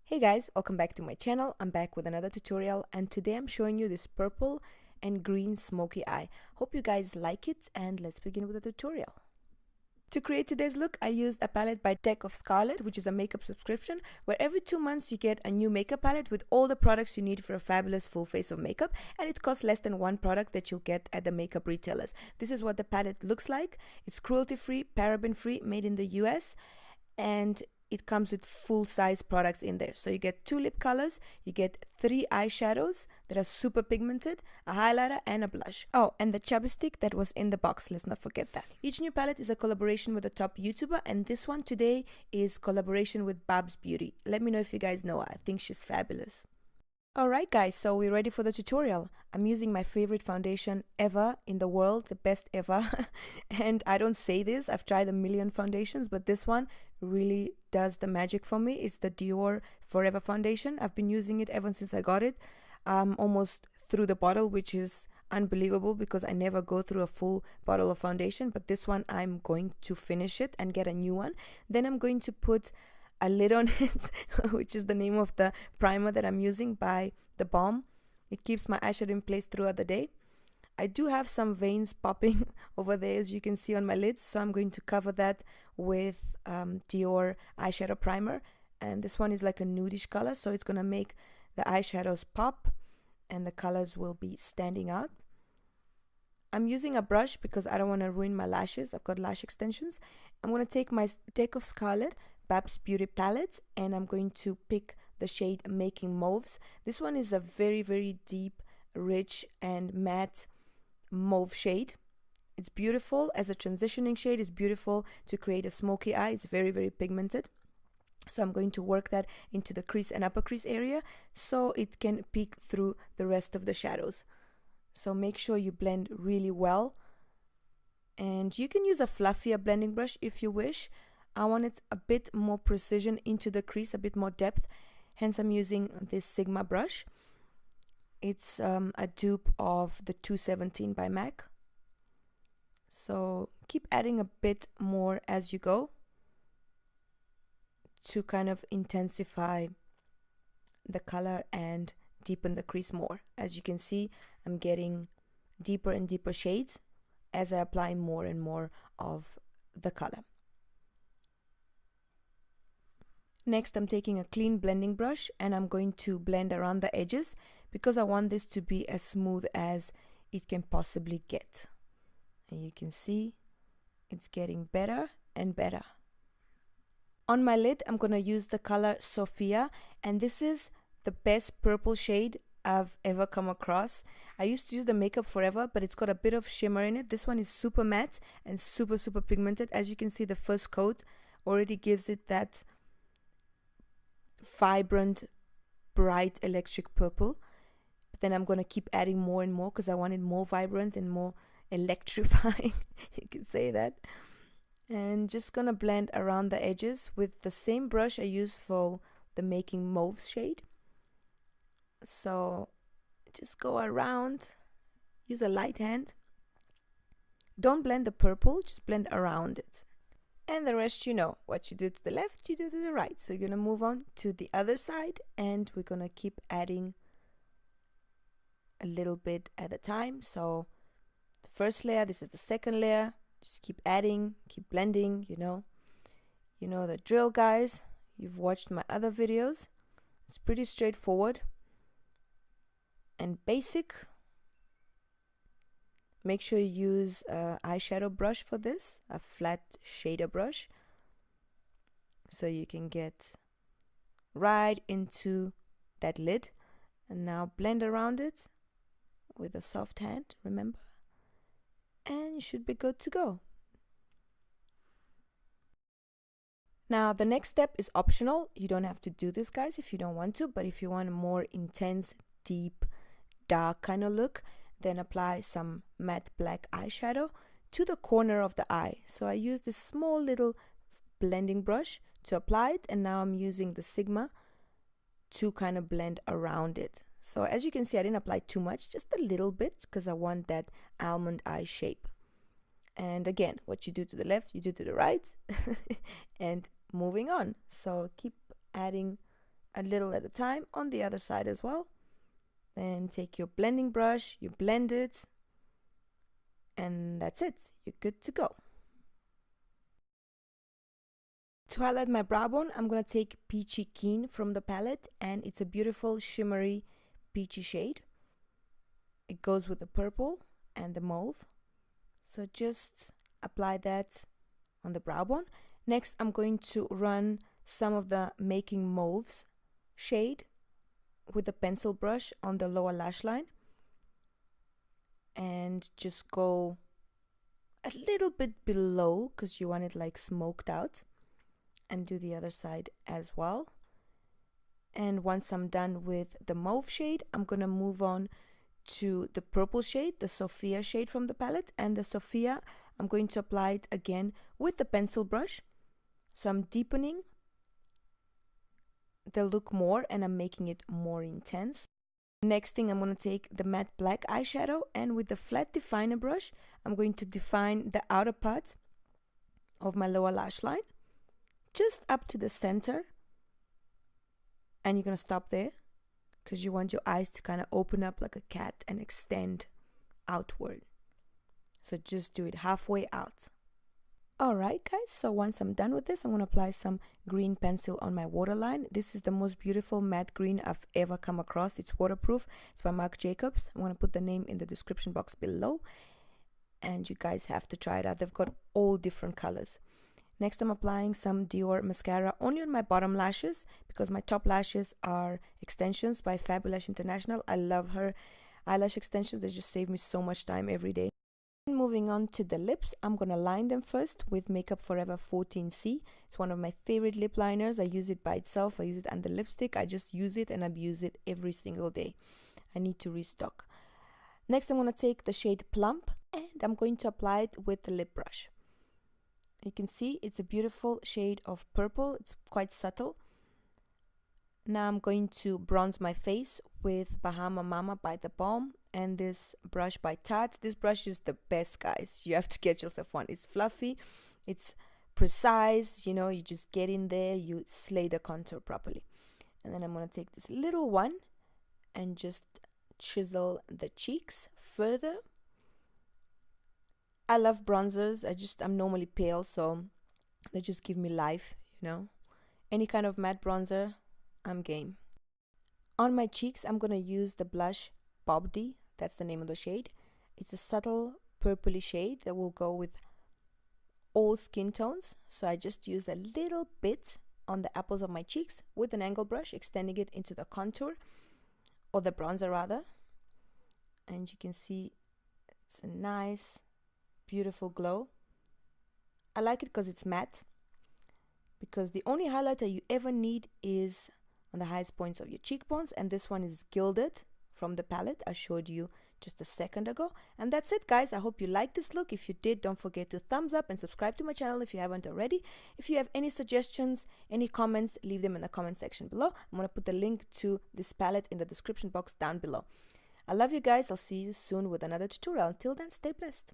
Hey guys, welcome back to my channel. I'm back with another tutorial and today I'm showing you this purple and green smoky eye. Hope you guys like it and let's begin with the tutorial. To create today's look, I used a palette by Deck of Scarlet, which is a makeup subscription where every 2 months you get a new makeup palette with all the products you need for a fabulous full face of makeup, and it costs less than one product that you'll get at the makeup retailers. This is what the palette looks like. It's cruelty-free, paraben-free, made in the US, and it comes with full-size products in there. So you get 2 lip colors, you get 3 eyeshadows that are super pigmented, a highlighter and a blush. Oh, and the chapstick that was in the box, let's not forget that. Each new palette is a collaboration with a top YouTuber, and this one today is collaboration with Babs Beauty. Let me know if you guys know her. I think she's fabulous. Alright guys, so we're ready for the tutorial. I'm using my favorite foundation ever in the world, the best ever. And I don't say this, I've tried a million foundations, but this one really does the magic for me. It's the Dior Forever foundation. I've been using it ever since I got it, almost through the bottle, which is unbelievable because I never go through a full bottle of foundation. But this one I'm going to finish it and get a new one. Then I'm going to put a lid on it, which is the name of the primer that I'm using by The Balm. It keeps my eyeshadow in place throughout the day. I do have some veins popping over there, as you can see on my lids, so I'm going to cover that with Dior eyeshadow primer, and this one is like a nudish color, so it's gonna make the eyeshadows pop and the colors will be standing out. I'm using a brush because I don't want to ruin my lashes. I've got lash extensions. I'm going to take my Deck of Scarlet Babs Beauty palette and I'm going to pick the shade Making Mauves. This one is a very deep, rich and matte mauve shade. It's beautiful as a transitioning shade. It's beautiful to create a smoky eye. It's very pigmented. So I'm going to work that into the crease and upper crease area so it can peek through the rest of the shadows. So make sure you blend really well, and you can use a fluffier blending brush if you wish. I wanted a bit more precision into the crease, a bit more depth, hence I'm using this Sigma brush. It's a dupe of the 217 by MAC. So keep adding a bit more as you go to kind of intensify the color and deepen the crease more. As you can see, I'm getting deeper and deeper shades as I apply more and more of the color. Next, I'm taking a clean blending brush and I'm going to blend around the edges because I want this to be as smooth as it can possibly get. And you can see it's getting better and better. On my lid, I'm going to use the color Sophia, and this is the best purple shade I've ever come across. I used to use the Makeup Forever, but it's got a bit of shimmer in it. This one is super matte and super pigmented. As you can see, the first coat already gives it that vibrant, bright electric purple. But then I'm going to keep adding more and more because I want it more vibrant and more electrifying. You can say that. And just gonna blend around the edges with the same brush I used for the Making Mauve shade. So just go around, use a light hand. Don't blend the purple, just blend around it. And the rest, you know, what you do to the left, you do to the right. So you're gonna move on to the other side and we're gonna keep adding a little bit at a time. So the first layer, this is the second layer. Just keep adding, keep blending, you know the drill, guys. You've watched my other videos. It's pretty straightforward and basic. Make sure you use an eyeshadow brush for this, a flat shader brush, so you can get right into that lid. And now blend around it with a soft hand, remember, and you should be good to go. Now the next step is optional. You don't have to do this, guys, if you don't want to, but if you want a more intense, deep, dark kind of look, then apply some matte black eyeshadow to the corner of the eye. So I use this small little blending brush to apply it, and now I'm using the Sigma to kind of blend around it. So as you can see, I didn't apply too much, just a little bit, because I want that almond eye shape. And again, what you do to the left, you do to the right. And moving on. So keep adding a little at a time on the other side as well. Then take your blending brush, you blend it, and that's it. You're good to go. To highlight my brow bone, I'm going to take Peachy Keen from the palette, and it's a beautiful shimmery peachy shade. It goes with the purple and the mauve. So just apply that on the brow bone. Next, I'm going to run some of the Making Mauves shade with the pencil brush on the lower lash line. And just go a little bit below because you want it like smoked out. And do the other side as well. And once I'm done with the mauve shade, I'm gonna move on to the purple shade, the Sophia shade from the palette. And the Sophia, I'm going to apply it again with the pencil brush. So I'm deepening the look more and I'm making it more intense. Next thing, I'm going to take the matte black eyeshadow, and with the flat definer brush, I'm going to define the outer part of my lower lash line, just up to the center. And you're going to stop there because you want your eyes to kind of open up like a cat and extend outward. So just do it halfway out. Alright guys, so once I'm done with this, I'm going to apply some green pencil on my waterline. This is the most beautiful matte green I've ever come across. It's waterproof. It's by Marc Jacobs. I'm going to put the name in the description box below. And you guys have to try it out. They've got all different colors. Next, I'm applying some Dior mascara only on my bottom lashes because my top lashes are extensions by Fabulash International. I love her eyelash extensions. They just save me so much time every day. Moving on to the lips, I'm going to line them first with Makeup Forever 14C. It's one of my favorite lip liners. I use it by itself. I use it under lipstick. I just use it and abuse it every single day. I need to restock. Next, I'm going to take the shade Plump and I'm going to apply it with the lip brush. You can see it's a beautiful shade of purple. It's quite subtle. Now I'm going to bronze my face with Bahama Mama by The Balm and this brush by Tarte. This brush is the best, guys. You have to get yourself one. It's fluffy, it's precise, you know, you just get in there, you slay the contour properly. And then I'm going to take this little one and just chisel the cheeks further. I love bronzers. I'm normally pale, so they just give me life, you know. Any kind of matte bronzer, I'm game. On my cheeks, I'm going to use the blush Bob D. That's the name of the shade. It's a subtle purpley shade that will go with all skin tones. So I just use a little bit on the apples of my cheeks with an angle brush, extending it into the contour, or the bronzer rather. And you can see it's a nice, beautiful glow. I like it because it's matte, because the only highlighter you ever need is on the highest points of your cheekbones, and this one is gilded from the palette I showed you just a second ago. And that's it, guys. I hope you liked this look. If you did, don't forget to thumbs up and subscribe to my channel if you haven't already. If you have any suggestions, any comments, leave them in the comment section below. I'm going to put the link to this palette in the description box down below. I love you guys. I'll see you soon with another tutorial. Until then, stay blessed.